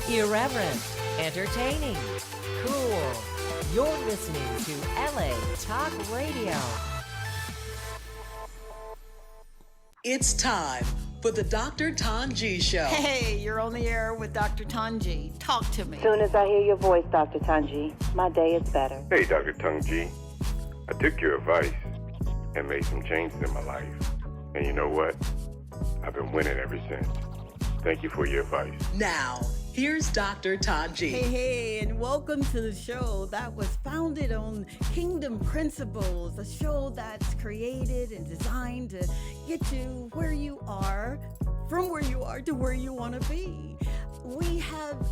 Irreverent, entertaining, cool. You're listening to LA Talk Radio. It's time for the Dr. Tongie Show. Hey, you're on the air with Dr. Tongie. Talk to me. As soon as I hear your voice, Dr. Tongie, my day is better. Hey, Dr. Tongie. I took your advice and made some changes in my life. And you know what? I've been winning ever since. Thank you for your advice. Now, here's Dr. Tongie. Hey, and welcome to the show that was founded on Kingdom Principles, a show that's created and designed to get you where you are, from where you are to where you want to be. We have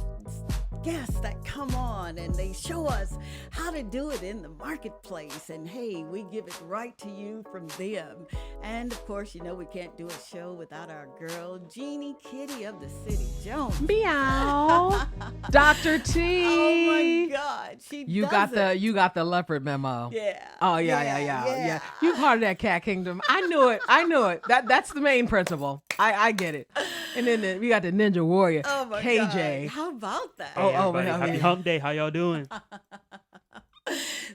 guests that come on and they show us how to do it in the marketplace, and hey, we give it right to you from them. And of course, you know we can't do a show without our girl Jeannie Kitty of the City Jones. Meow. Dr. T. Oh my God, You got the leopard memo. Yeah. Oh yeah. You part of that cat kingdom. I knew it. That's the main principle. I get it. And then we got the Ninja Warrior, Oh my KJ. God. How about that? Oh, Everybody, happy hump day. How y'all doing?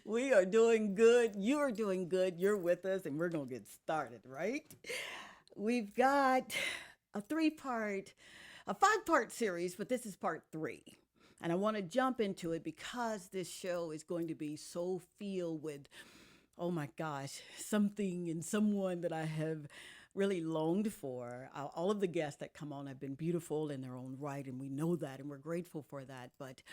We are doing good. You're doing good. You're with us, and we're going to get started, right? We've got a five-part series, but this is part 3. And I want to jump into it because this show is going to be so filled with, oh my gosh, something and someone that I have really longed for. All of the guests that come on have been beautiful in their own right, and we know that, and we're grateful for that. But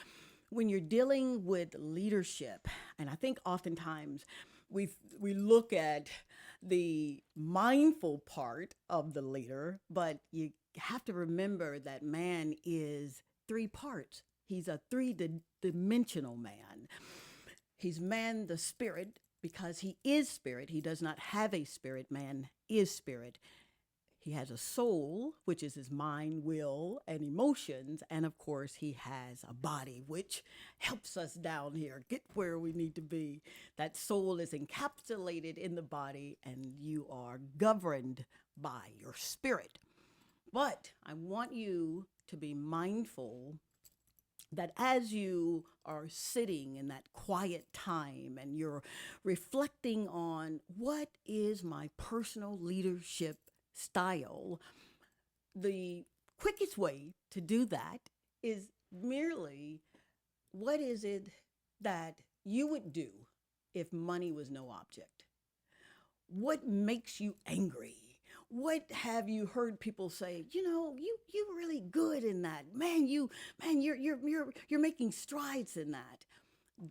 when you're dealing with leadership, and I think oftentimes we look at the mindful part of the leader, but you have to remember that man is 3 parts. He's a 3-dimensional man. He's man, the spirit, because he is spirit. He does not have a spirit. Man is spirit. He has a soul, which is his mind, will, and emotions. And of course, he has a body, which helps us down here get where we need to be. That soul is encapsulated in the body, and you are governed by your spirit. But I want you to be mindful that as you are sitting in that quiet time and you're reflecting on what is my personal leadership style, the quickest way to do that is merely, what is it that you would do if money was no object? What makes you angry? What have you heard people say? You're really good in that. You're making strides in that.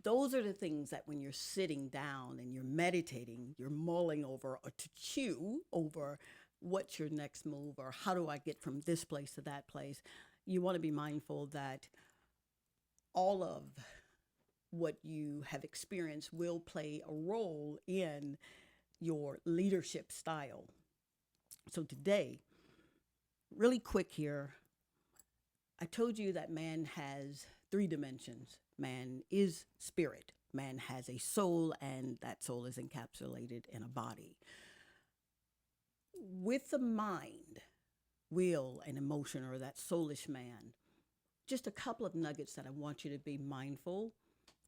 Those are the things that when you're sitting down and you're meditating, you're mulling over, or to chew over what's your next move, or how do I get from this place to that place. You want to be mindful that all of what you have experienced will play a role in your leadership style. So today, really quick here, I told you that man has 3 dimensions. Man is spirit. Man has a soul, and that soul is encapsulated in a body. With the mind, will, and emotion, or that soulish man, just a couple of nuggets that I want you to be mindful.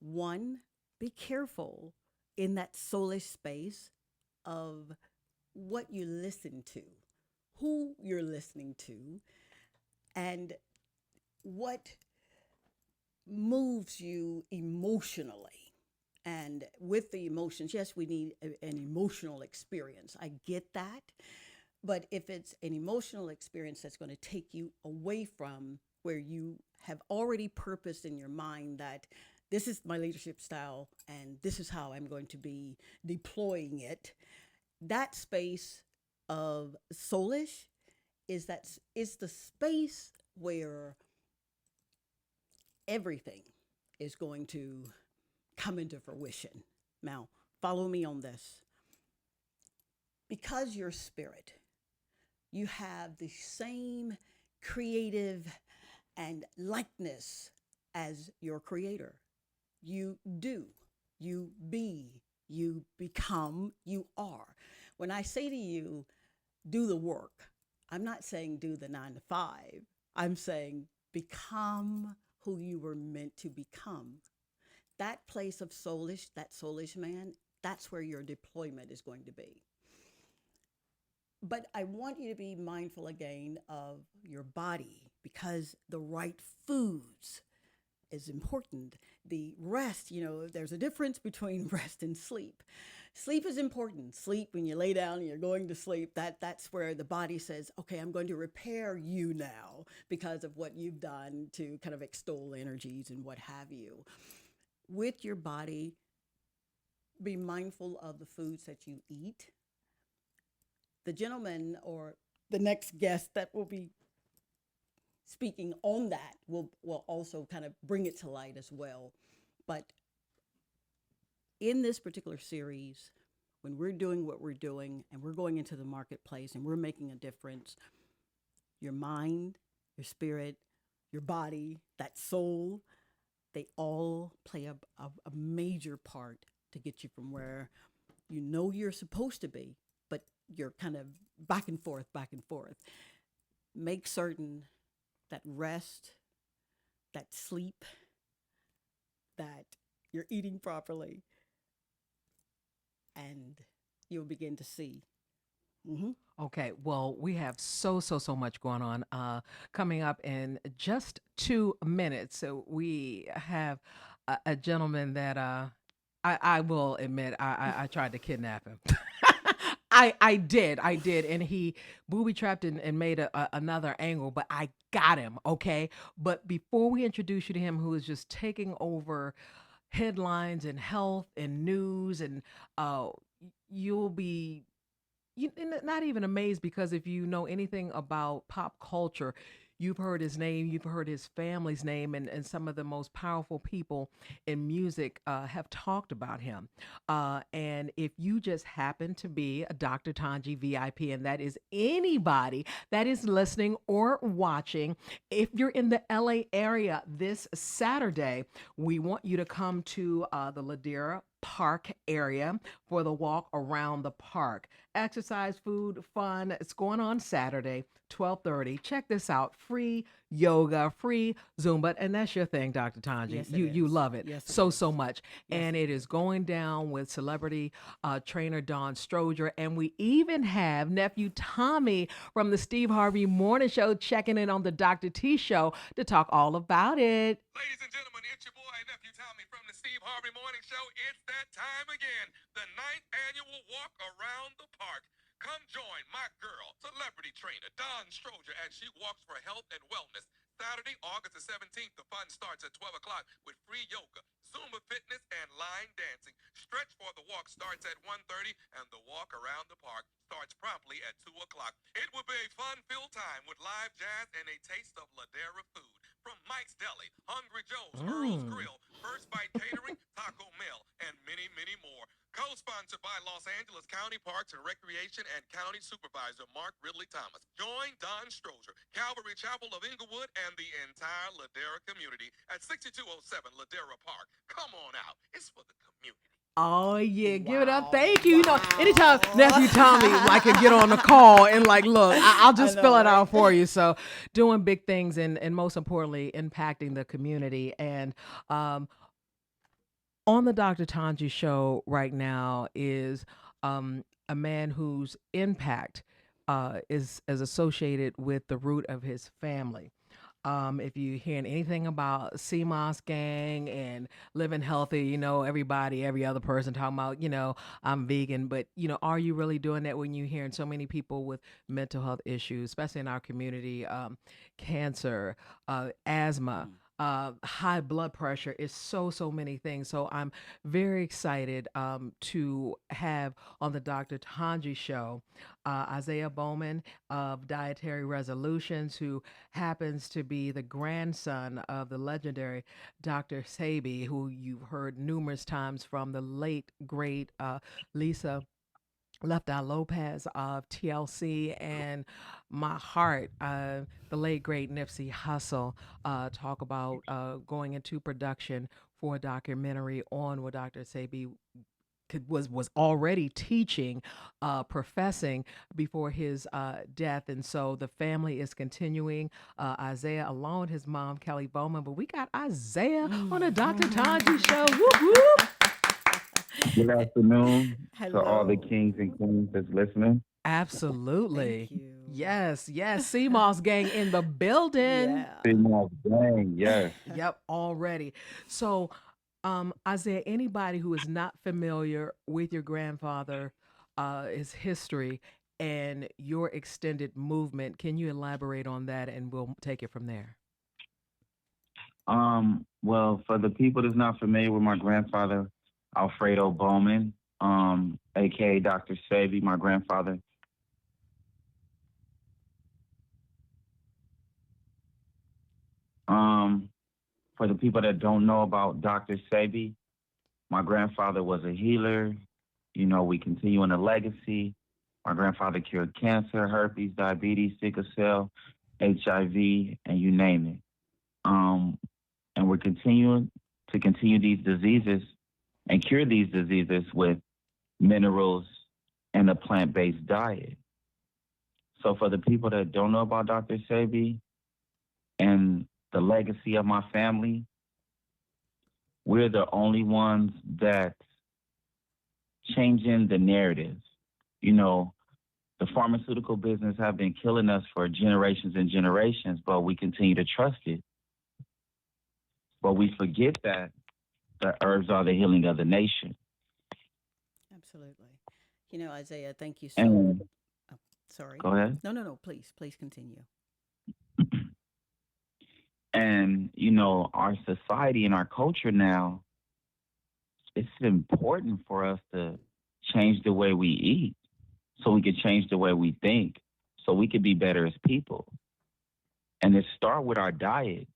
1, be careful in that soulish space of what you listen to, who you're listening to, and what moves you emotionally. And with the emotions, yes, we need an emotional experience. I get that. But if it's an emotional experience that's going to take you away from where you have already purposed in your mind that this is my leadership style and this is how I'm going to be deploying it, that space of soulish is the space where everything is going to come into fruition. Now, follow me on this. Because you're spirit, you have the same creative and likeness as your creator. You do, you be, you become, you are. When I say to you, do the work, I'm not saying do the 9 to 5. I'm saying become who you were meant to become. That place of soulish, that soulish man, that's where your deployment is going to be. But I want you to be mindful again of your body because the right foods is important. The rest, there's a difference between rest and sleep. Sleep is important. Sleep, when you lay down and you're going to sleep, that's where the body says, okay, I'm going to repair you now because of what you've done to kind of extol energies and what have you. With your body, be mindful of the foods that you eat. The gentleman or the next guest that will be speaking on that will also kind of bring it to light as well. But in this particular series, when we're doing what we're doing and we're going into the marketplace and we're making a difference, your mind, your spirit, your body, that soul, they all play a major part to get you from where you're supposed to be, but you're kind of back and forth. Make certain that rest, that sleep, that you're eating properly, and you'll begin to see. Mm-hmm. Okay, well, we have so much going on. Coming up in just 2 minutes, so we have a gentleman that I will admit I tried to kidnap him. I did, and he booby trapped and made another angle, but I got him. Okay, but before we introduce you to him, who is just taking over headlines and health and news, and you'll be not even amazed, because if you know anything about pop culture, you've heard his name, you've heard his family's name, and some of the most powerful people in music have talked about him. And if you just happen to be a Dr. Tongie VIP, and that is anybody that is listening or watching, if you're in the LA area this Saturday, we want you to come to the Ladera Park area for the walk around the park. Exercise, food, fun. It's going on Saturday, 12:30. Check this out. Free yoga, free Zumba, and that's your thing, Dr. Tongie. Yes, you is. love it. Yes, it so is. much. Yes, And it is going down with celebrity trainer Dawn Stroger, and we even have nephew Tommy from the Steve Harvey Morning Show checking in on the Dr. T Show to talk all about it. Ladies and gentlemen, it's your boy, nephew Tommy from the Steve Harvey Morning Show. It's that time again, the 9th annual Walk Around the Park. Come join my girl, celebrity trainer Dawn Stroger, as she walks for health and wellness. Saturday, August the 17th, the fun starts at 12 o'clock with free yoga, Zumba fitness, and line dancing. Stretch for the walk starts at 1:30, and the walk around the park starts promptly at 2 o'clock. It will be a fun-filled time with live jazz and a taste of Ladera food. From Mike's Deli, Hungry Joe's, Earl's Grill, First Bite Catering, Taco Mill, and many, many more. Co-sponsored by Los Angeles County Parks and Recreation and County Supervisor Mark Ridley Thomas. Join Don Stroger, Calvary Chapel of Inglewood, and the entire Ladera community at 6207 Ladera Park. Come on out. It's for the community. Oh yeah, give it up. Wow. Thank you. Wow. Anytime nephew Tommy can get on the call and look, I'll just know, fill it right? out for you. So doing big things and most importantly, impacting the community. And on the Dr. Tongie Show right now is a man whose impact is associated with the root of his family. If you're hearing anything about CMOS gang and living healthy, every other person talking about, I'm vegan, but, are you really doing that when you're hearing so many people with mental health issues, especially in our community, cancer, asthma, high blood pressure, is so many things. So I'm very excited to have on the Dr. Tongie Show Isaiah Bowman of Dietary Resolutions, who happens to be the grandson of the legendary Dr. Sebi, who you've heard numerous times from the late, great Lisa Left Eye Lopez of TLC, and my heart, the late great Nipsey Hussle, talk about going into production for a documentary on what Dr. Sebi was already teaching, professing before his death, and so the family is continuing. Isaiah, along with his mom Kelly Bowman, but we got Isaiah on the Dr. Tongie Show. Whoop whoop! Good afternoon to all the Hello. kings and queens that's listening. Absolutely. Thank you. Yes, yes. CMOS gang in the building. Yeah. Female gang, yes. Yep, already. So, Isaiah, anybody who is not familiar with your grandfather, his history, and your extended movement, can you elaborate on that and we'll take it from there? Well, for the people that's not familiar with my grandfather, Alfredo Bowman, aka Dr. Sebi, my grandfather. Um, for the people that don't know about Dr. Sebi, my grandfather was a healer. You know, we continue in the legacy. My grandfather cured cancer, herpes, diabetes, sickle cell, HIV, and you name it. And we're continuing to continue these diseases and cure these diseases with minerals and a plant-based diet. So for the people that don't know about Dr. Sebi and the legacy of my family, we're the only ones that changing the narrative. You know, the pharmaceutical business have been killing us for generations and generations, but we continue to trust it. But we forget that the herbs are the healing of the nation. Absolutely. Isaiah, thank you so. And Oh, sorry. go ahead. No. Please continue. And, you know, our society and our culture now, it's important for us to change the way we eat so we can change the way we think so we can be better as people. And it start with our diet.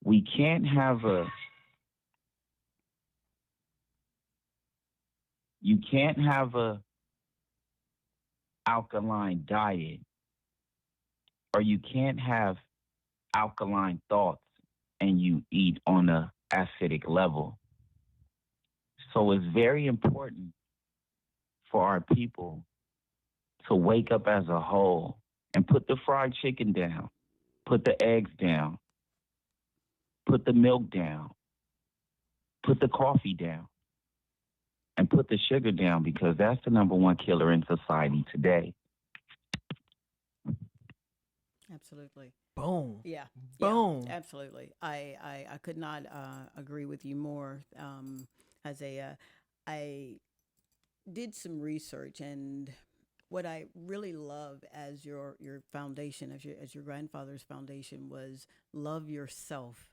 We can't have a alkaline diet, or you can't have alkaline thoughts and you eat on a acidic level. So it's very important for our people to wake up as a whole and put the fried chicken down, put the eggs down, put the milk down, put the coffee down, and put the sugar down, because that's the number one killer in society today. Absolutely. Boom. Yeah. Boom. Yeah, absolutely. I could not agree with you more, Isaiah. I did some research, and what I really love as your foundation, as your grandfather's foundation, was love yourself,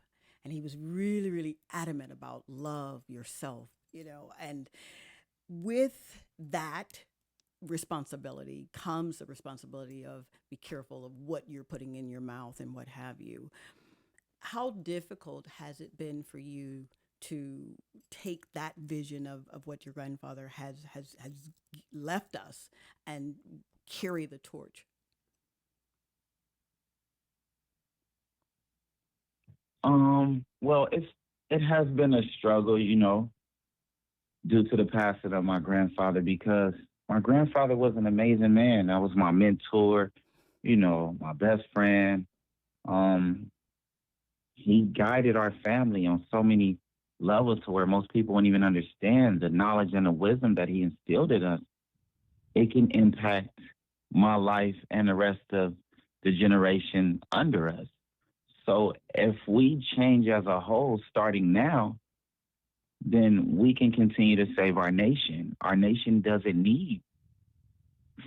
and he was really really adamant about love yourself. And with that responsibility comes the responsibility of be careful of what you're putting in your mouth and what have you. How difficult has it been for you to take that vision of what your grandfather has left us and carry the torch? Well, it has been a struggle, you know, due to the passing of my grandfather, because my grandfather was an amazing man. That was my mentor, you know, my best friend. Um, he guided our family on so many levels to where most people wouldn't even understand the knowledge and the wisdom that he instilled in us. It can impact my life and the rest of the generation under us. So if we change as a whole starting now, then we can continue to save our nation. Our nation doesn't need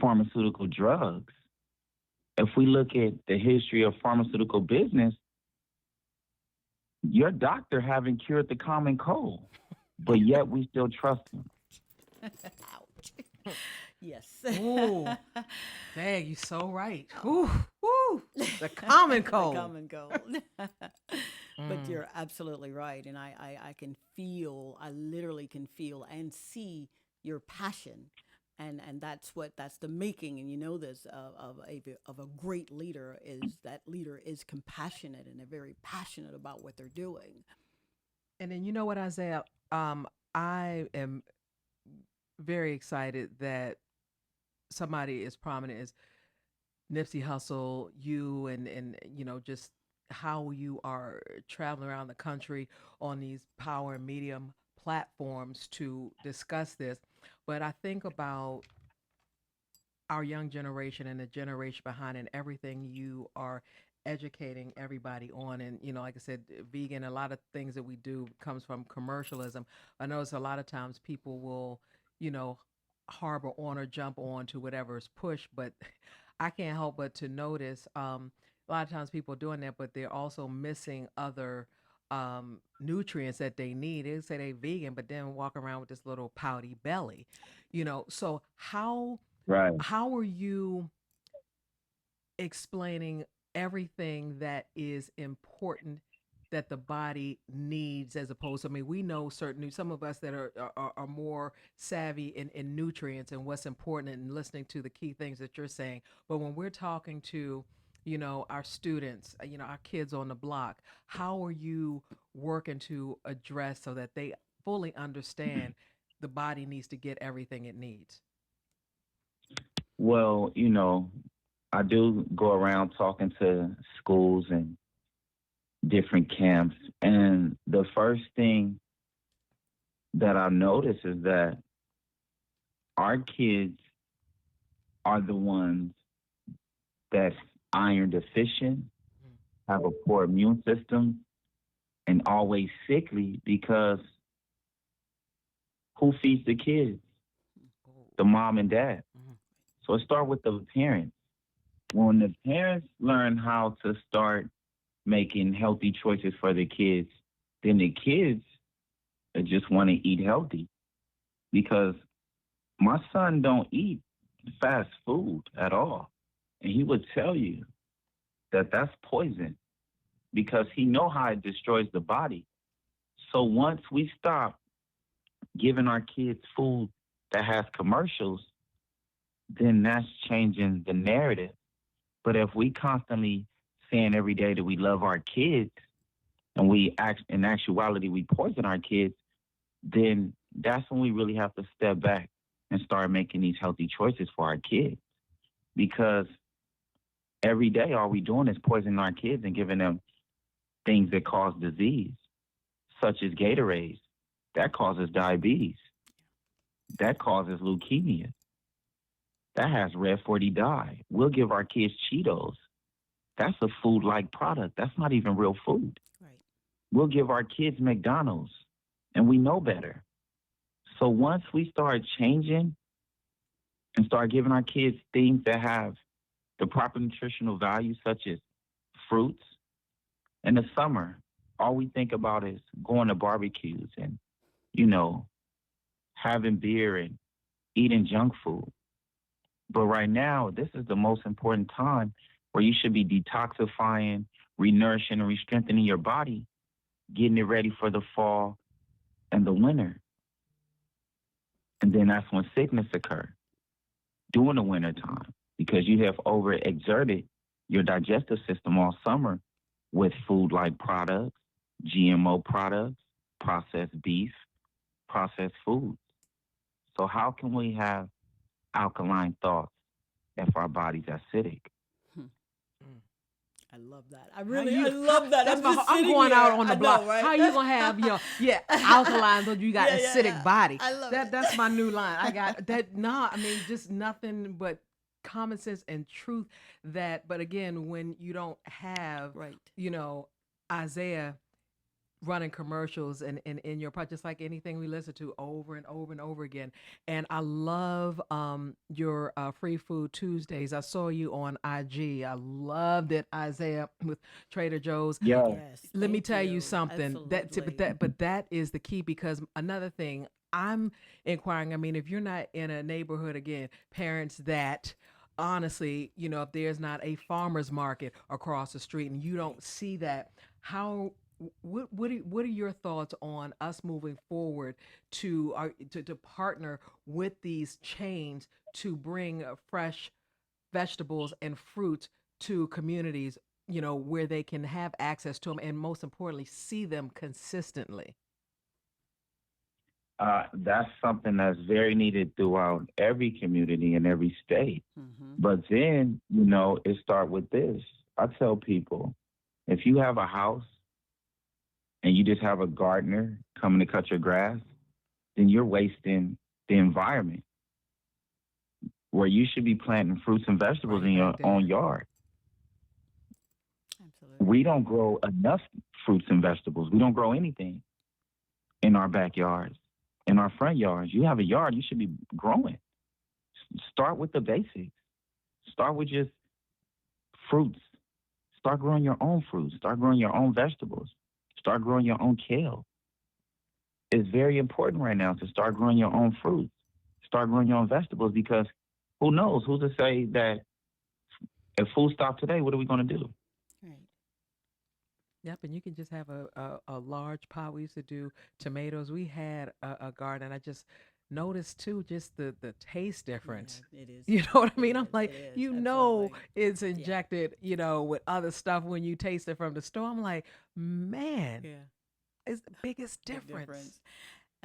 pharmaceutical drugs. If we look at the history of pharmaceutical business, your doctor haven't cured the common cold, but yet we still trust him. Ouch. Yes. Ooh. Dang, you so right. Ooh, woo. The common cold. The common cold. But you're absolutely right. And I can feel, I literally can feel and see your passion. And that's the making, and you know this, of a great leader, is that leader is compassionate and they're very passionate about what they're doing. And then you know what, Isaiah? I am very excited that somebody as prominent as Nipsey Hussle, you, and just how you are traveling around the country on these power and medium platforms to discuss this. But I think about our young generation and the generation behind and everything you are educating everybody on. And like I said, vegan, a lot of things that we do comes from commercialism. I notice a lot of times people will you know harbor on or jump on to whatever is pushed, but I can't help but to notice a lot of times people are doing that, but they're also missing other nutrients that they need. They say they vegan, but then walk around with this little pouty belly. So Right. how are you explaining everything that is important that the body needs, as opposed to, I mean, we know certain, some of us that are more savvy in nutrients and what's important and listening to the key things that you're saying. But when we're talking to, our students, our kids on the block, how are you working to address so that they fully understand the body needs to get everything it needs? Well, I do go around talking to schools and different camps. And the first thing that I notice is that our kids are the ones that's iron deficient, have a poor immune system, and always sickly because who feeds the kids? The mom and dad. So it starts with the parents. When the parents learn how to start making healthy choices for the kids, then the kids just want to eat healthy. Because my son don't eat fast food at all. And he would tell you that that's poison because he know how it destroys the body. So once we stop giving our kids food that has commercials, then that's changing the narrative. But if we constantly saying every day that we love our kids and we act in actuality we poison our kids, then that's when we really have to step back and start making these healthy choices for our kids. Because every day all we doing is poisoning our kids and giving them things that cause disease, such as Gatorades. That causes diabetes. That causes leukemia. That has red 40 dye. We'll give our kids Cheetos. That's a food-like product. That's not even real food. Right. We'll give our kids McDonald's, and we know better. So once we start changing and start giving our kids things that have the proper nutritional value, such as fruits, in the summer, all we think about is going to barbecues and, having beer and eating junk food. But right now, this is the most important time where you should be detoxifying, renourishing, and re-strengthening your body, getting it ready for the fall and the winter. And then that's when sickness occurs during the winter time because you have overexerted your digestive system all summer with food-like products, GMO products, processed beef, processed foods. So how can we have alkaline thoughts if our body's acidic? I love that. I love that. I'm going out on the block. Know, right? How you gonna have alkaline but you got acidic body? I love That's my new line. I got that. Nah, I mean just nothing but common sense and truth. But again, when you don't have Isaiah running commercials and in your part, just like anything we listen to over and over and over again. And I love your Free Food Tuesdays. I saw you on IG. I loved it, Isaiah, with Trader Joe's. Yeah. Yes, Let me thank tell you something. Absolutely. But that is the key, because another thing I'm inquiring, I mean, if you're not in a neighborhood, again, parents that honestly, if there's not a farmer's market across the street and you don't see that, what are your thoughts on us moving forward to partner with these chains to bring fresh vegetables and fruits to communities, where they can have access to them and most importantly see them consistently? That's something that's very needed throughout every community in every state. Mm-hmm. But then, you know, it start with this. I tell people, if you have a house and you just have a gardener coming to cut your grass, then you're wasting the environment where you should be planting fruits and vegetables Right in your back own there. yard. Absolutely. We don't grow enough fruits and vegetables. We don't grow anything in our backyards, in our front yards. You have a yard, you should be growing. Start with the basics. Start with just fruits. Start growing your own fruits. Start growing your own vegetables. Start growing your own kale. It's very important right now to start growing your own fruits. Start growing your own vegetables because who knows? Who's to say that if food stopped today, what are we going to do? Right. Yep, and you can just have a large pot. We used to do tomatoes. We had a garden. I just noticed too, just the taste difference. Yeah, it is. You know what I It mean? I'm is. like, It is. you know, Absolutely. it's Yeah. injected, you know, with other stuff when you taste it from the store. I'm like, man, Yeah. it's the biggest Big difference.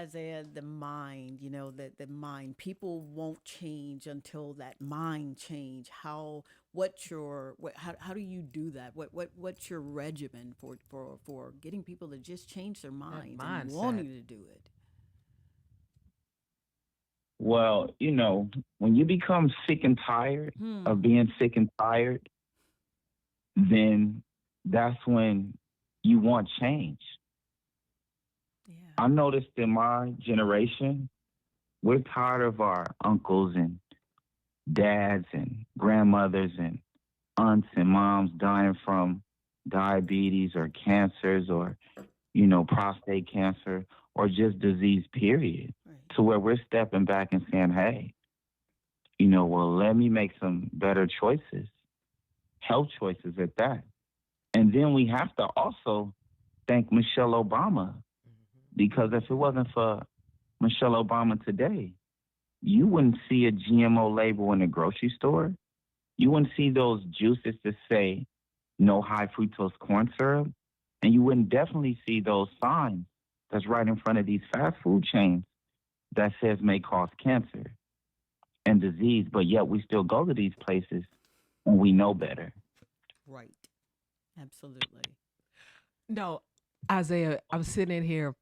Isaiah, the mind, you know, the mind, people won't change until that mind change. How do you do that? What's your regimen for getting people to just change their That minds and mindset. wanting to do it? Well, you know, when you become sick and tired of being sick and tired, then that's when you want change. Yeah. I noticed in my generation, we're tired of our uncles and dads and grandmothers and aunts and moms dying from diabetes or cancers or, you know, prostate cancer or just disease, period, Right. to where we're stepping back and saying, hey, you know, well, let me make some better choices, health choices at that. And then we have to also thank Michelle Obama because if it wasn't for Michelle Obama today, you wouldn't see a GMO label in the grocery store. You wouldn't see those juices that say no high fructose corn syrup. And you wouldn't definitely see those signs that's right in front of these fast food chains that says may cause cancer and disease. But yet we still go to these places and we know better. Right. Absolutely. No, Isaiah, I'm sitting in here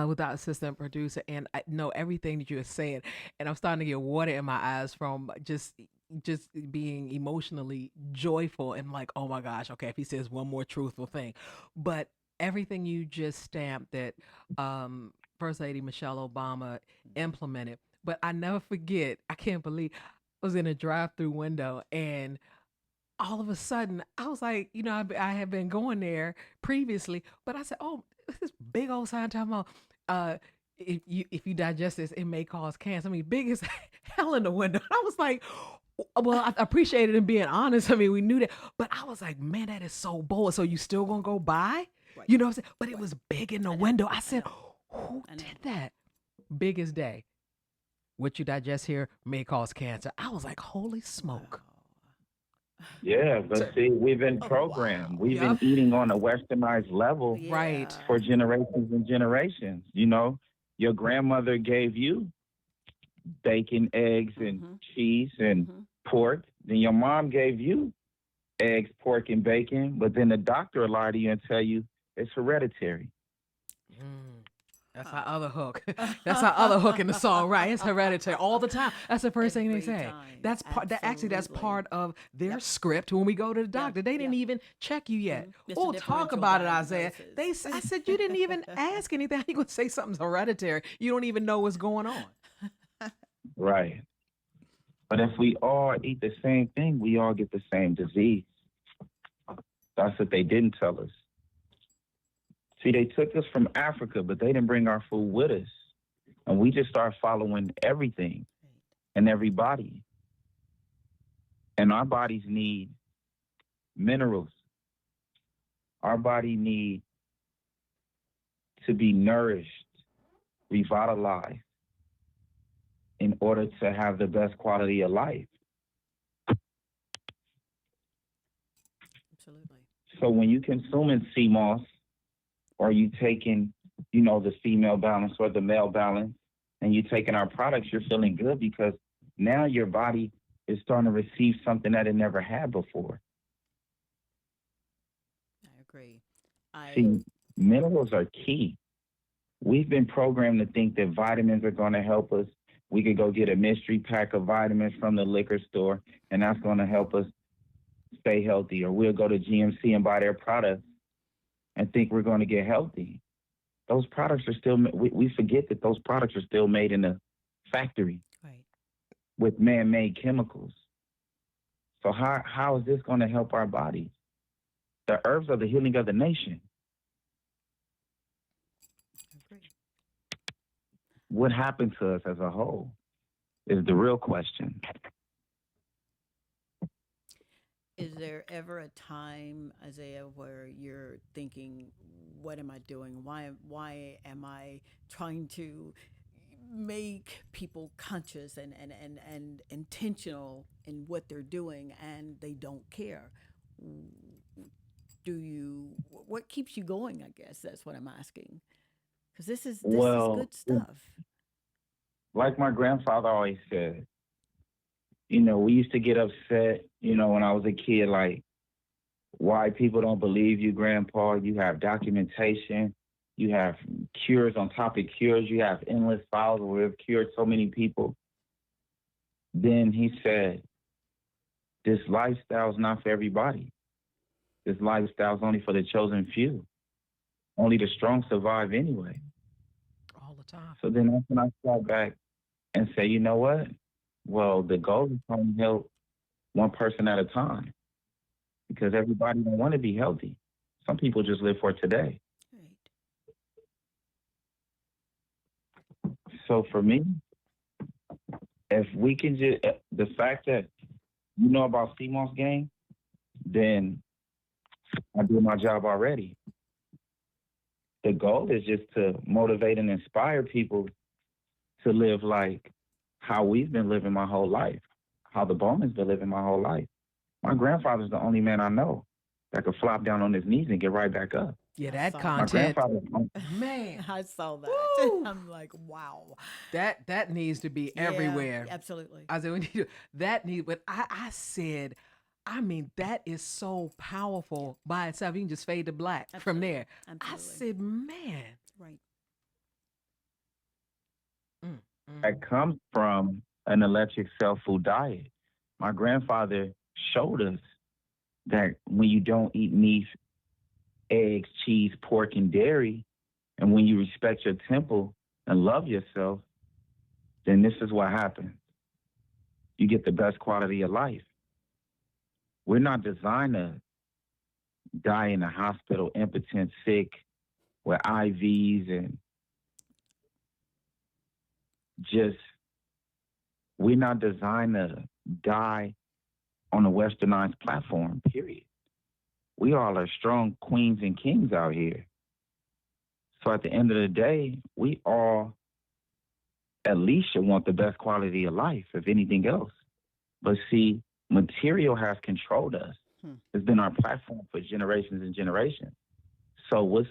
with our assistant producer, and I know everything that you're saying, and I'm starting to get water in my eyes from just being emotionally joyful and like, oh my gosh, okay, if he says one more truthful thing, but everything you just stamped that First Lady Michelle Obama implemented, but I never forget. I can't believe I was in a drive-through window and all of a sudden, I was like, you know, I had been going there previously, but I said, oh, this big old sign talking about, if you digest this, it may cause cancer. I mean, big as hell in the window. I was like, well, I appreciated him being honest. I mean, we knew that, but I was like, man, that is so bold. So you still gonna go buy? Right. You know what I'm saying? But it Right. was big in the I know. window. I I said, know. who I know. did that? Biggest day. What you digest here may cause cancer. I was like, holy smoke. Yeah, but see, we've been Oh, programmed. wow. We've Yep. been eating on a westernized level Right. for Yeah. generations and generations. You know, your grandmother gave you bacon, eggs, and cheese and pork. Then your mom gave you eggs, pork, and bacon. But then the doctor will lie to you and tell you it's hereditary. That's our other hook. That's our other hook in the song, right? It's hereditary all the time. That's the first thing they Every say. time. That's part. That actually, that's Absolutely. part of their Yep. script when we go to the Yeah. doctor. They didn't Yeah. even check you yet. It's a Oh, talk differential about it, Isaiah. diagnosis. I said you didn't even ask anything. How you gonna say something's hereditary? You don't even know what's going on. Right. But if we all eat the same thing, we all get the same disease. That's what they didn't tell us. See, they took us from Africa, but they didn't bring our food with us. And we just start following everything and everybody. And our bodies need minerals. Our body need to be nourished, revitalized in order to have the best quality of life. Absolutely. So when you consuming sea moss or you taking the female balance or the male balance, and you taking our products, you're feeling good because now your body is starting to receive something that it never had before. I agree. I See, minerals are key. We've been programmed to think that vitamins are going to help us. We could go get a mystery pack of vitamins from the liquor store, and that's going to help us stay healthy. Or we'll go to GMC and buy their products and think we're going to get healthy. Those products are still, we forget that those products are still made in a factory right. with man-made chemicals. So how is this going to help our bodies? The herbs are the healing of the nation. I agree. What happened to us as a whole is the real question. Is there ever a time, Isaiah, where you're thinking, what am I doing? Why am I trying to make people conscious and intentional in what they're doing and they don't care? What keeps you going? I guess that's what I'm asking. Because this is Well, good stuff. like my grandfather always said, we used to get upset, when I was a kid, like, why people don't believe you, Grandpa. You have documentation. You have cures on top of cures. You have endless files where we've cured so many people. Then he said, this lifestyle is not for everybody. This lifestyle is only for the chosen few. Only the strong survive anyway. All the time. So then that's when I sat back and say, you know what? Well, the goal is to help one person at a time because everybody don't want to be healthy. Some people just live for today. Right. So for me, if we can just, the fact that you know about CMOS game, then I do my job already. The goal is just to motivate and inspire people to live like how we've been living my whole life, how the Bowman's been living my whole life. My grandfather's the only man I know that could flop down on his knees and get right back up. Yeah, that My content. My grandfather, Man, I saw that. Woo! I'm like, wow. that needs to be Yeah, everywhere. absolutely. I said we need that need, but I said, I mean, that is so powerful by itself. You can just fade to black from Absolutely. there. I Absolutely. said, man, Right. that comes from an electric cell food diet. My grandfather showed us that when you don't eat meat, eggs, cheese, pork, and dairy, and when you respect your temple and love yourself, then this is what happens. You get the best quality of life. We're not designed to die in a hospital, impotent, sick, with IVs and just, we're not designed to die on a westernized platform, period. We all are strong queens and kings out here. So at the end of the day, we all at least should want the best quality of life, if anything else. But see, material has controlled us. It's been our platform for generations and generations. So what's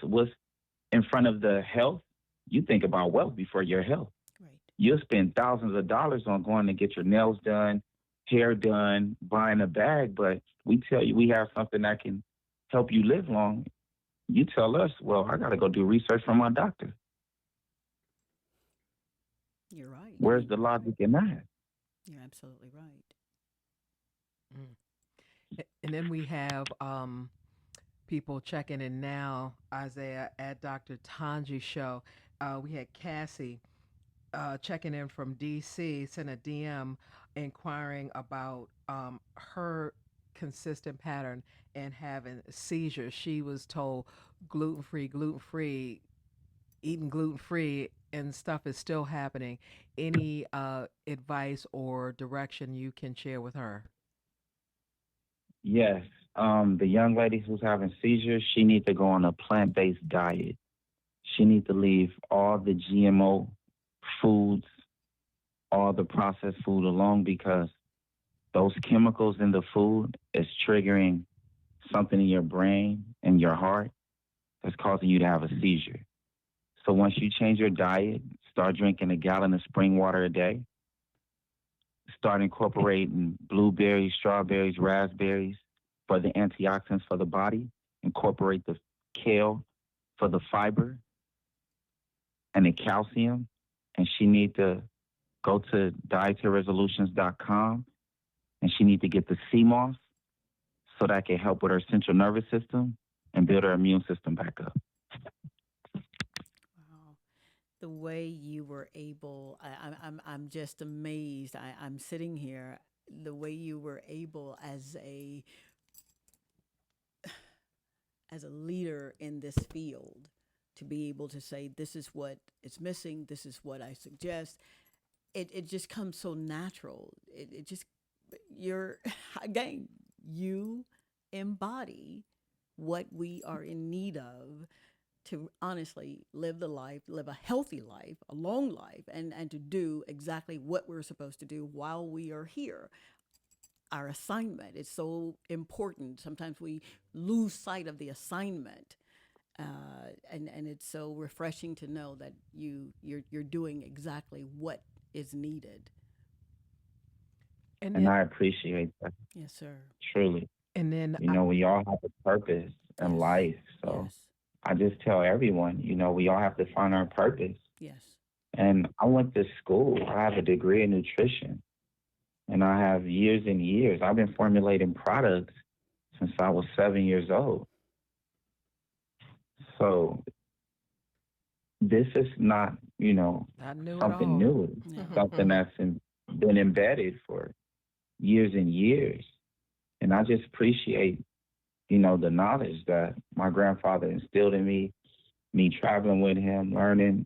in front of the health? You think about wealth before your health. Right. You'll spend thousands of dollars on going to get your nails done, hair done, buying a bag, but we tell you we have something that can help you live long. You tell us, well, I got to go do research from my doctor. You're right. Where's the logic in that? You're absolutely right. And then we have people checking in now, Isaiah, at Dr. Tongie Show. We had Cassie checking in from DC, sent a DM inquiring about her consistent pattern and having seizures. She was told gluten free, eating gluten free, and stuff is still happening. Any advice or direction you can share with her? Yes. The young lady who's having seizures, she needs to go on a plant-based diet. She needs to leave all the GMO foods, all the processed food alone because those chemicals in the food is triggering something in your brain and your heart that's causing you to have a seizure. So once you change your diet, start drinking a gallon of spring water a day, start incorporating blueberries, strawberries, raspberries for the antioxidants for the body, incorporate the kale for the fiber and the calcium. And she need to go to dietaryresolutions.com and she need to get the sea moss so that can help with her central nervous system and build her immune system back up. Wow. The way you were able, I'm just amazed. I'm sitting here, the way you were able as a leader in this field to be able to say, this is what is missing, this is what I suggest. It just comes so natural. It just, you're, again, you embody what we are in need of to honestly live the life, live a healthy life, a long life, and to do exactly what we're supposed to do while we are here. Our assignment is so important. Sometimes we lose sight of the assignment, and it's so refreshing to know that you're doing exactly what is needed. And And then, I appreciate that, Yes, sir. truly. and then, We all have a purpose in Yes. life. So Yes. I just tell everyone, we all have to find our purpose. Yes. And I went to school. I have a degree in nutrition. And I have years and years. I've been formulating products since I was 7 years old. So this is not, I knew it something all. new. Yeah. It's something that's been embedded for years and years. And I just appreciate, the knowledge that my grandfather instilled in me traveling with him, learning,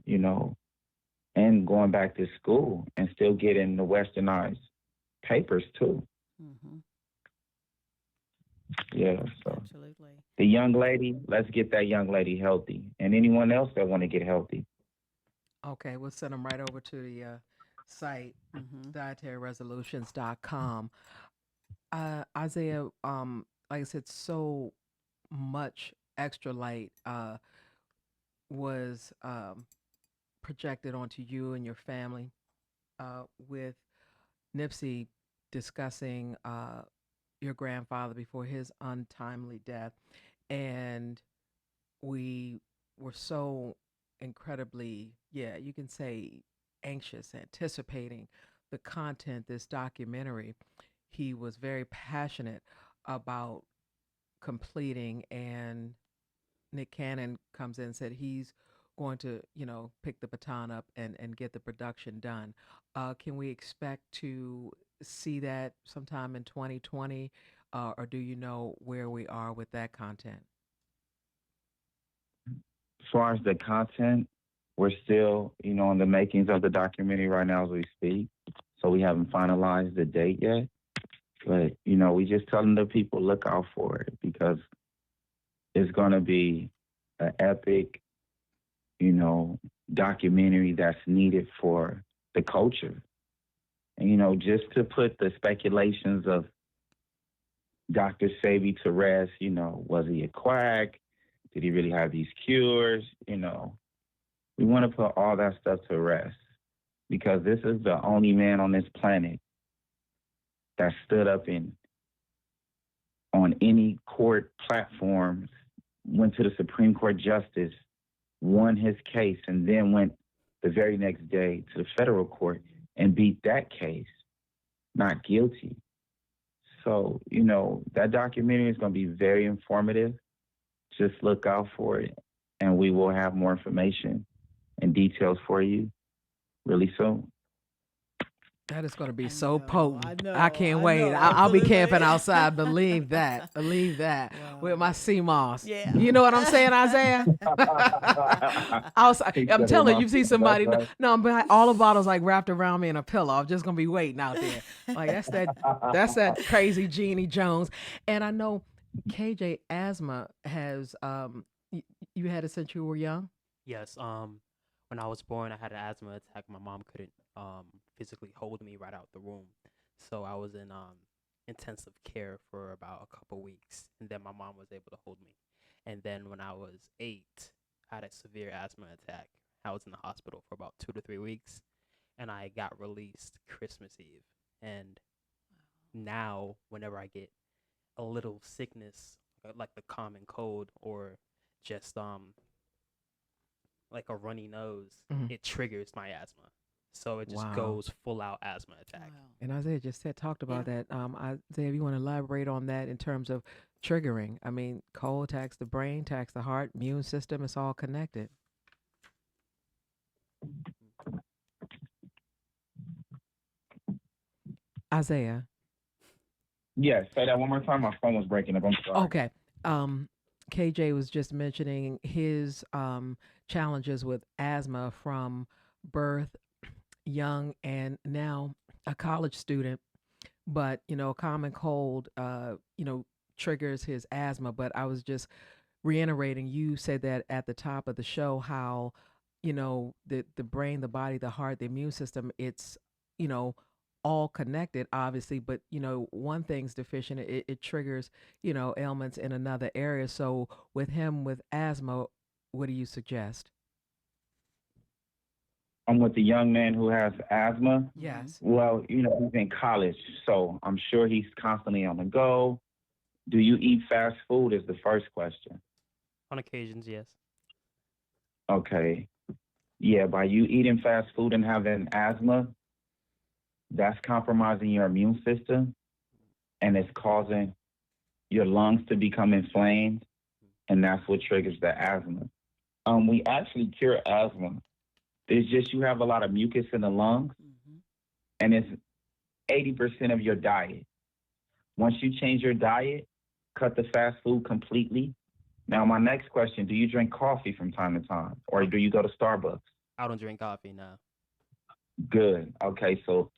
and going back to school and still getting the westernized papers too. Mm-hmm. Yeah, so Absolutely. the young lady, let's get that young lady healthy. And anyone else that want to get healthy. Okay, we'll send them right over to the site, Mm-hmm. dietaryresolutions.com. Isaiah, like I said, so much extra light was projected onto you and your family with Nipsey discussing your grandfather before his untimely death. And we were so incredibly, yeah, you can say anxious, anticipating the content, this documentary. He was very passionate about completing, and Nick Cannon comes in and said he's going to, pick the baton up and get the production done. Can we expect to see that sometime in 2020, or do you know where we are with that content? As far as the content, we're still, in the makings of the documentary right now as we speak. So we haven't finalized the date yet. But, we just telling the people look out for it because it's going to be an epic, documentary that's needed for the culture. And, just to put the speculations of Dr. Sebi to rest, was he a quack? Did he really have these cures? We want to put all that stuff to rest because this is the only man on this planet that stood up on any court platform, went to the Supreme Court justice, won his case, and then went the very next day to the federal court and beat that case, not guilty. So, that documentary is going to be very informative. Just look out for it, and we will have more information and details for you really soon. That is going to be I so know, potent. I Can't know, wait. I'll be camping absolutely. outside. Believe that. Believe that. With my Wow. sea moss. Yeah. You know what I'm saying, Isaiah? He I'm said, telling "My you, you see feet," that's somebody. right. No, but all the bottles like wrapped around me in a pillow. I'm just gonna be waiting out there. Like that's that crazy Jeannie Jones. And I know KJ asthma has you had it since you were young. Yes. When I was born, I had an asthma attack. My mom couldn't physically hold me right out the room, so I was in intensive care for about a couple weeks, and then my mom was able to hold me. And then when I was 8, I had a severe asthma attack, I was in the hospital for about 2 to 3 weeks, and I got released Christmas Eve. And now, whenever I get a little sickness, like the common cold or just like a runny nose, Mhm. it triggers my asthma. So it just Wow. goes full out asthma attack. Wow. And Isaiah just talked about Yeah. that. Isaiah, if you want to elaborate on that in terms of triggering, I mean, cold attacks the brain, attacks the heart, immune system, it's all connected. Isaiah. Yes, say that one more time. My phone was breaking up. I'm sorry. Okay. Um, KJ was just mentioning his challenges with asthma from birth, young, and now a college student. But, a common cold, triggers his asthma. But I was just reiterating, you said that at the top of the show, how, the brain, the body, the heart, the immune system, it's, you know, all connected, obviously, but one thing's deficient, it triggers, ailments in another area. So with him with asthma, what do you suggest? I'm with the young man who has asthma. Yes. Well, he's in college, so I'm sure he's constantly on the go. Do you eat fast food is the first question. On occasions, yes. Okay. Yeah, by you eating fast food and having asthma, that's compromising your immune system and it's causing your lungs to become inflamed, and that's what triggers the asthma. We actually cure asthma. It's just you have a lot of mucus in the lungs, and it's 80% of your diet. Once you change your diet, cut the fast food completely. Now, my next question, do you drink coffee from time to time, or do you go to Starbucks? I don't drink coffee now. Good. Okay, so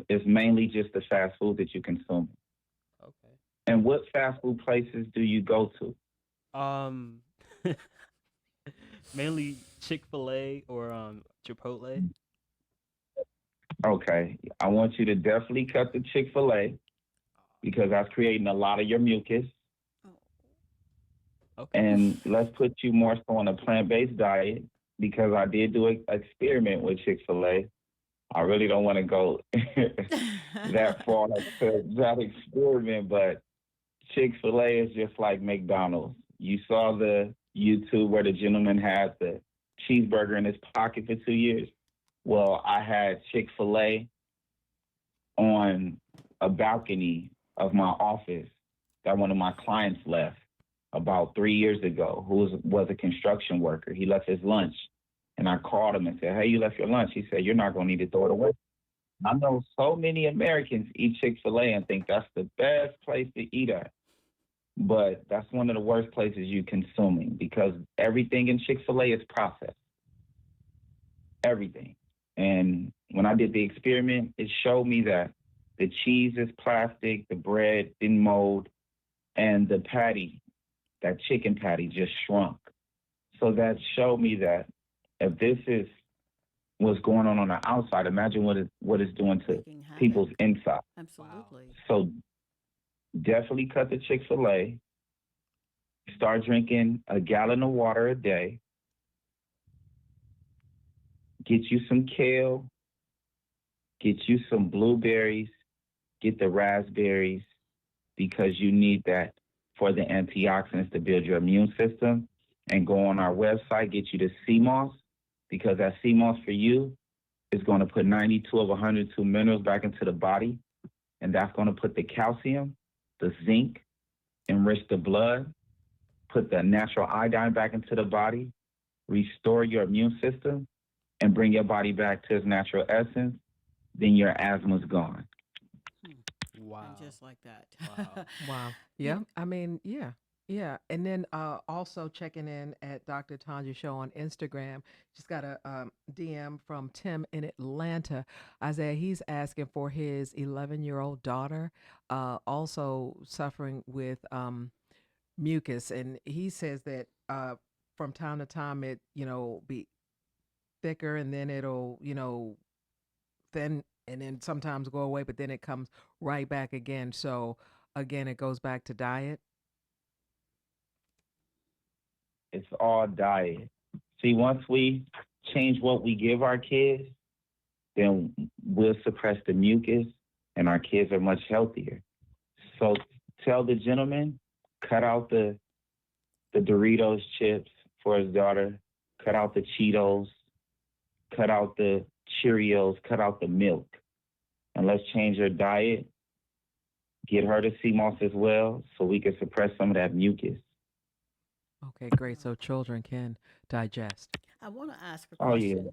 it's mainly just the fast food that you consume. Okay. And what fast food places do you go to? Mainly Chick-fil-A or Chipotle. Okay, I want you to definitely cut the Chick-fil-A because that's creating a lot of your mucus. Okay. And let's put you more so on a plant-based diet because I did do an experiment with Chick-fil-A. I really don't want to go that far to that experiment, but Chick-fil-A is just like McDonald's. You saw the YouTube where the gentleman had the cheeseburger in his pocket for 2 years. Well, I had Chick-fil-A on a balcony of my office that one of my clients left about 3 years ago, who was a construction worker. He left his lunch, and I called him and said, "Hey, you left your lunch." He said, "You're not going to need to throw it away." I know so many Americans eat Chick-fil-A and think that's the best place to eat at, but that's one of the worst places you consuming because everything in Chick-fil-A is processed. Everything. And when I did the experiment, it showed me that the cheese is plastic, the bread didn't mold, and the patty, that chicken patty, just shrunk. So that showed me that if this is what's going on the outside, imagine what it's doing to Wreaking havoc. people's inside. Absolutely. So definitely cut the Chick-fil-A. Start drinking a gallon of water a day. Get you some kale. Get you some blueberries. Get the raspberries because you need that for the antioxidants to build your immune system. And go on our website, get you the sea moss because that sea moss for you is going to put 92 of 102 minerals back into the body. And that's going to put the calcium, the zinc, enrich the blood, put the natural iodine back into the body, restore your immune system, and bring your body back to its natural essence. Then your asthma's gone. Wow. And just like that. Wow. Wow. Yeah. I mean, yeah. Yeah. And then also checking in at Dr. Tongie Show on Instagram. Just got a DM from Tim in Atlanta. Isaiah, he's asking for his 11-year-old daughter, also suffering with mucus. And he says that from time to time it, be thicker and then it'll, thin and then sometimes go away, but then it comes right back again. So again, it goes back to diet. It's all diet. See, once we change what we give our kids, then we'll suppress the mucus and our kids are much healthier. So tell the gentleman, cut out the Doritos chips for his daughter, cut out the Cheetos, cut out the Cheerios, cut out the milk, and let's change her diet. Get her to sea moss as well so we can suppress some of that mucus. Okay, great. So children can digest. I want to ask a Oh, yeah. question.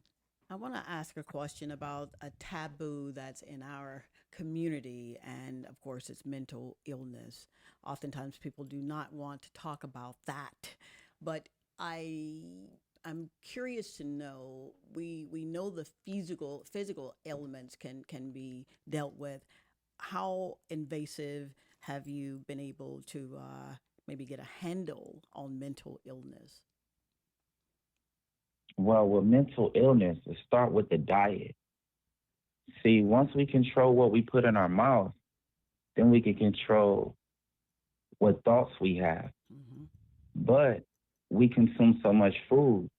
I want to ask a question about a taboo that's in our community, and of course, it's mental illness. Oftentimes, people do not want to talk about that, but I'm curious to know. We know the physical elements can be dealt with. How invasive have you been able to maybe get a handle on mental illness? Well, with mental illness, let's start with the diet. See, once we control what we put in our mouth, then we can control what thoughts we have. Mm-hmm. But we consume so much food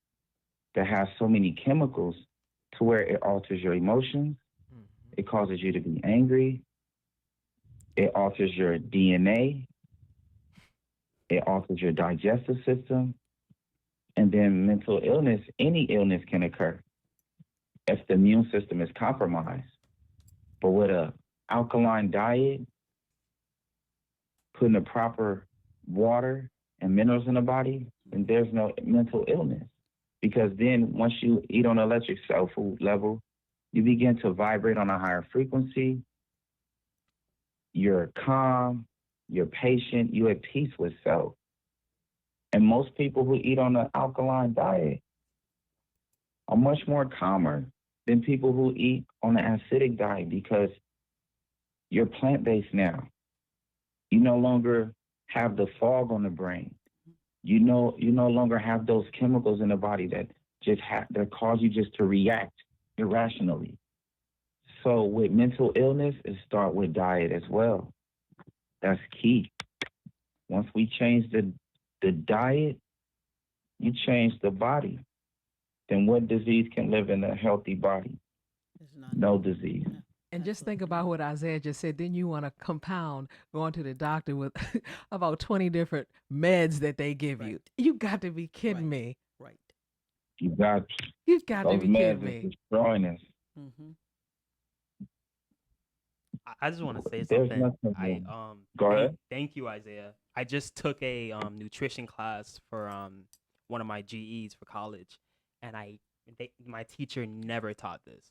that has so many chemicals to where it alters your emotions. It causes you to be angry. It alters your DNA. It alters your digestive system. And then mental illness, any illness can occur if the immune system is compromised. But with a alkaline diet, putting the proper water and minerals in the body, then there's no mental illness. Because then once you eat on an electric cell food level, you begin to vibrate on a higher frequency. You're calm, you're patient, you're at peace with self. And most people who eat on an alkaline diet are much more calmer than people who eat on an acidic diet because you're plant-based now. You no longer have the fog on the brain. You no longer have those chemicals in the body that that cause you just to react irrationally. So with mental illness, it starts with diet as well. That's key. Once we change the diet, you change the body. Then what disease can live in a healthy body? No disease. And just think about what Isaiah just said. Then you want to compound going to the doctor with about 20 different meds that they give you. You got to be kidding me. Right. You've got to Those be meds kidding is me. destroying us. Mm-hmm. I just want to say There's something. nothing Go ahead. Thank you, Isaiah. I just took a nutrition class for one of my GEs for college, and my teacher never taught this.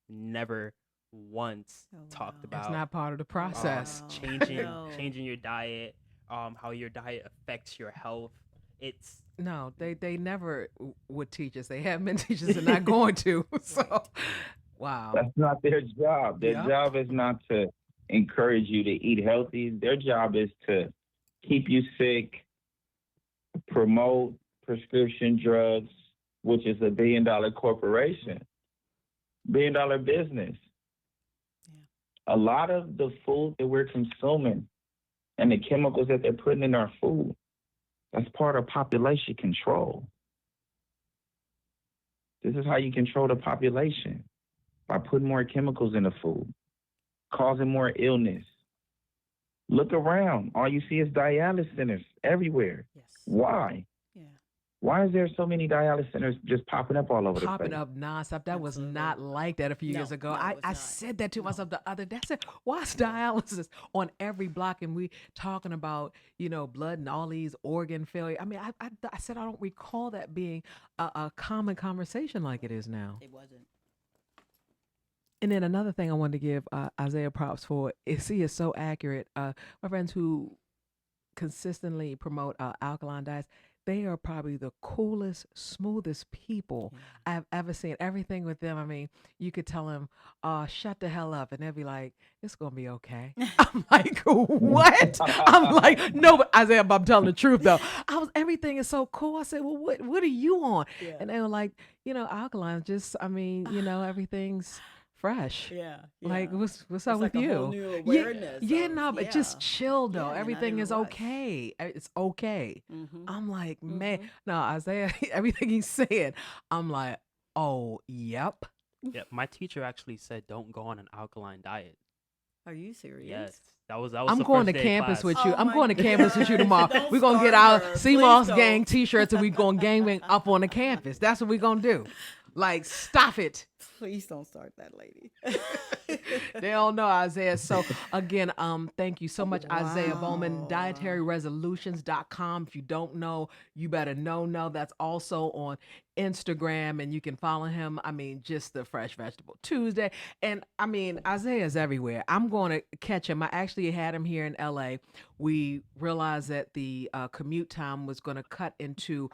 Never once talked about It's not part of the process. changing your diet, how your diet affects your health. It's No, they never would teach us. They haven't been teachers and not going to. So, wow. That's not their job. Their Yep. job is not to encourage you to eat healthy. Their job is to keep you sick, promote prescription drugs, which is a $1 billion corporation, $1 billion business. A lot of the food that we're consuming and the chemicals that they're putting in our food, that's part of population control. This is how you control the population, by putting more chemicals in the food, causing more illness. Look around. All you see is dialysis centers everywhere. Yes. Why? Yeah. Why is there so many dialysis centers just popping up all over the Popping place? up nonstop. That was Absolutely. not like that a few No, years ago. no, it was I not. said that to No. myself the other day. I said, why's dialysis on every block? And we talking about, blood and all these organ failure. I mean, I said I don't recall that being a common conversation like it is now. It wasn't. And then another thing I wanted to give Isaiah props for is he is so accurate. My friends who consistently promote alkaline diets, they are probably the coolest, smoothest people I've ever seen. Everything with them, I mean, you could tell them, shut the hell up, and they'll be like, it's going to be okay. I'm like, what? I'm like, no, but Isaiah, I'm telling the truth, though. Everything is so cool. I said, well, what are you on? Yeah. And they were like, alkaline, just, everything's fresh. Yeah. Like, what's up It's with like a you? whole new awareness Yeah, of- no, but just chill though. Yeah, you're not Everything in a is rush. okay. It's okay. Mhm. I'm like, man, no, Isaiah, everything he's saying, I'm like, Oh, yep. Yeah, my teacher actually said don't go on an alkaline diet. Are you serious? Yes, that was I'm the going first to day of campus class. with you. Oh I'm my going to campus with you gosh, tomorrow. don't We're going to get start our her. Sea Please Moss don't. gang t-shirts and we're going to gang up on the campus. That's what we're going to do. Like, stop it. Please don't start that, lady. They don't know Isaiah. So again, thank you so much, Isaiah Bowman. Wow. DietaryResolutions.com. If you don't know, you better know. That's also on Instagram, and you can follow him. I mean, just the Fresh Vegetable Tuesday. And I mean, Isaiah's everywhere. I'm going to catch him. I actually had him here in LA. We realized that the commute time was going to cut into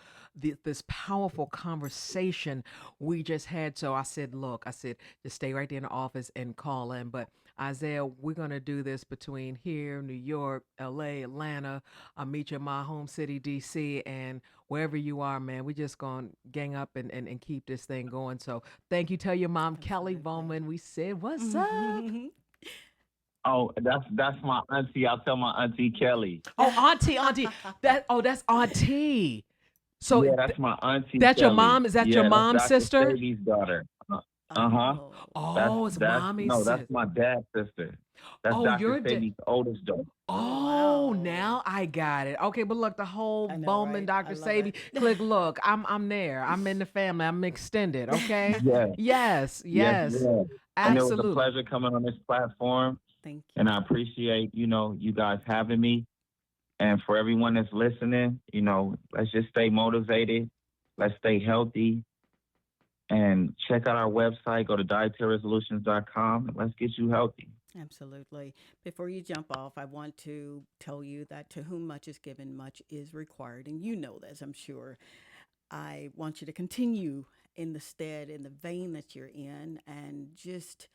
this powerful conversation we just had. So I said, look, just stay right there in the office and call in. But Isaiah, we're going to do this between here, New York, LA, Atlanta. I'll meet you in my home city, DC, and wherever you are, man, we're just going to gang up and keep this thing going. So thank you. Tell your mom, Kelly Bowman, we said, what's up? Oh, that's my auntie. I'll tell my auntie Kelly. Oh, auntie. That's auntie. So yeah, that's my auntie. That's your Kelly. mom? Is that your that's mom's Dr. sister? Sadie's daughter. Oh, it's mommy's No, sister. that's my dad's sister. That's Oh, Dr. your Sadie's oldest daughter. Oh, Wow. now I got it. Okay, but look, the whole I know, Bowman, right? Dr. I love Sadie, it. click, look, I'm there. I'm in the family. I'm extended. Okay. Yes. Yes. And it was a Absolutely. pleasure coming on this platform. Thank you. And I appreciate, you guys having me. And for everyone that's listening, let's just stay motivated. Let's stay healthy. And check out our website. Go to dietaryresolutions.com. Let's get you healthy. Absolutely. Before you jump off, I want to tell you that to whom much is given, much is required. And you know this, I'm sure. I want you to continue in the vein that you're in, and just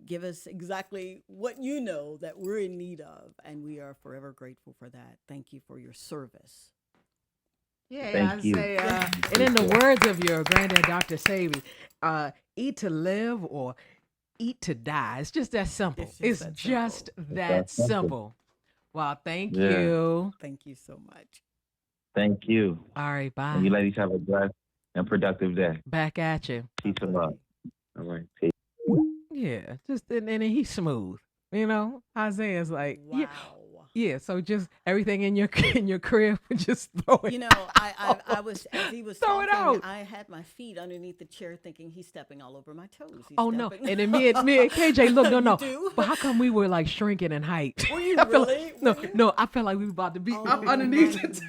give us exactly what you know that we're in need of. And we are forever grateful for that. Thank you for your service. Yeah, Thank you. Isaiah. And in the words of your granddad, Dr. Sadie, eat to live or eat to die. It's just that simple. It's just that simple. Well, thank you. Thank you so much. Thank you. All right, bye. And you ladies have a blessed and productive day. Back at you. Peace and love. All right. Peace. Yeah, just and he's smooth. Isaiah's like, Wow. yeah. So just everything in your crib, just throw it. I was, as he was Throw it talking, out. I had my feet underneath the chair, thinking he's stepping all over my toes. Oh no! And then me and KJ, look, no. You do? But how come we were like shrinking in height? Were you I feel really? no. I felt like we were about to be Oh up underneath my the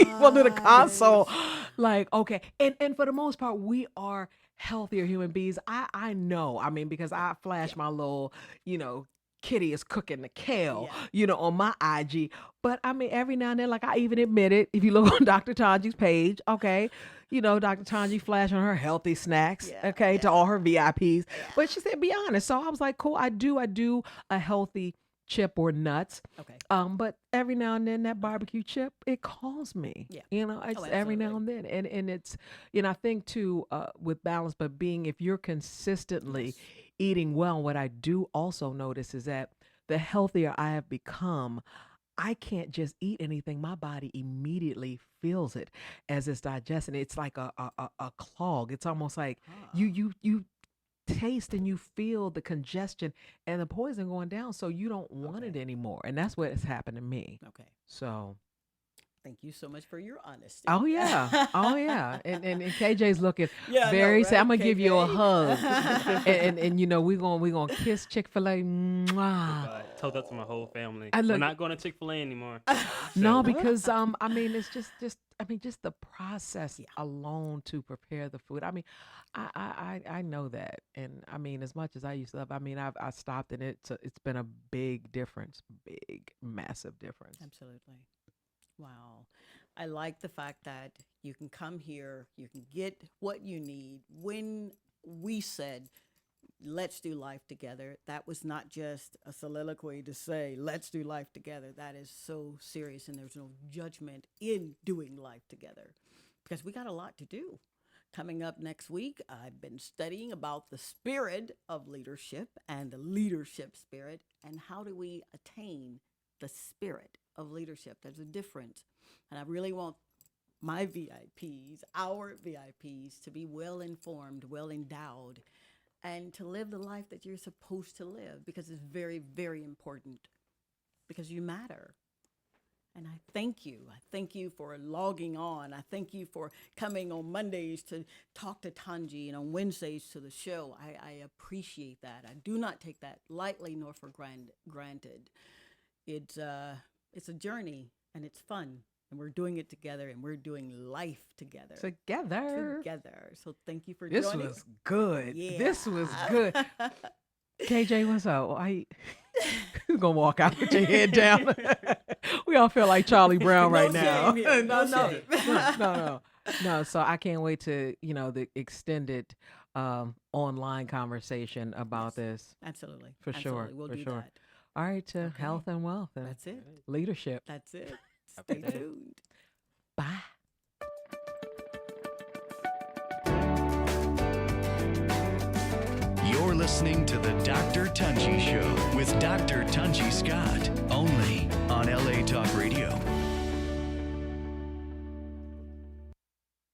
table to the gosh. console. Like, okay, and for the most part, we are healthier human beings. I know. I mean, because I flash my little, Kitty is cooking the kale, on my IG. But I mean, every now and then, like I even admit it, if you look on Dr. Tongie's page, okay, Dr. Tongie flashing her healthy snacks, to all her VIPs. But she said, be honest. So I was like, cool, I do a healthy chip or nuts. Okay. But every now and then that barbecue chip, it calls me. Yeah. It's every now and then. And it's, I think too, with balance, but if you're consistently eating well, what I do also notice is that the healthier I have become, I can't just eat anything. My body immediately feels it as it's digesting. It's like a clog. It's almost like you taste and you feel the congestion and the poison going down, so you don't want it anymore. And that's what has happened to me. Okay. So thank you so much for your honesty. Oh yeah. And KJ's looking Yeah, I very know, sad. I'm right, gonna give you a KJ? hug. and we're gonna kiss Chick-fil-A. Mwah. I told that to my whole family. I look- We're not going to Chick-fil-A anymore. No, because I mean it's just the process alone to prepare the food. I mean, I know that, and I mean as much as I used to love, I mean I stopped, and it's been a big difference, massive difference. Absolutely. Wow. I like the fact that you can come here, you can get what you need. When we said, let's do life together, that was not just a soliloquy to say, let's do life together. That is so serious, and there's no judgment in doing life together, because we got a lot to do. Coming up next week, I've been studying about the spirit of leadership and the leadership spirit, and how do we attain the spirit of leadership. There's a difference. And I really want my VIPs, our VIPs, to be well informed, well endowed, and to live the life that you're supposed to live, because it's very, very important, because you matter. And I thank you. I thank you for logging on. I thank you for coming on Mondays to talk to Tongie and on Wednesdays to the show. I appreciate that. I do not take that lightly nor for granted. It's a journey, and it's fun. And we're doing it together, and we're doing life together. Together. So thank you for joining. This was good. Yeah. This was good. KJ, what's up? You're going to walk out with your head down. We all feel like Charlie Brown right now. No. So I can't wait to, the extended online conversation about this. Absolutely. For sure. We'll for do sure. that. All right, to health and wealth. And That's it. Leadership. That's it. Stay tuned. Bye. You're listening to the Dr. Tongie Show with Dr. Tongie Scott, only on LA Talk Radio.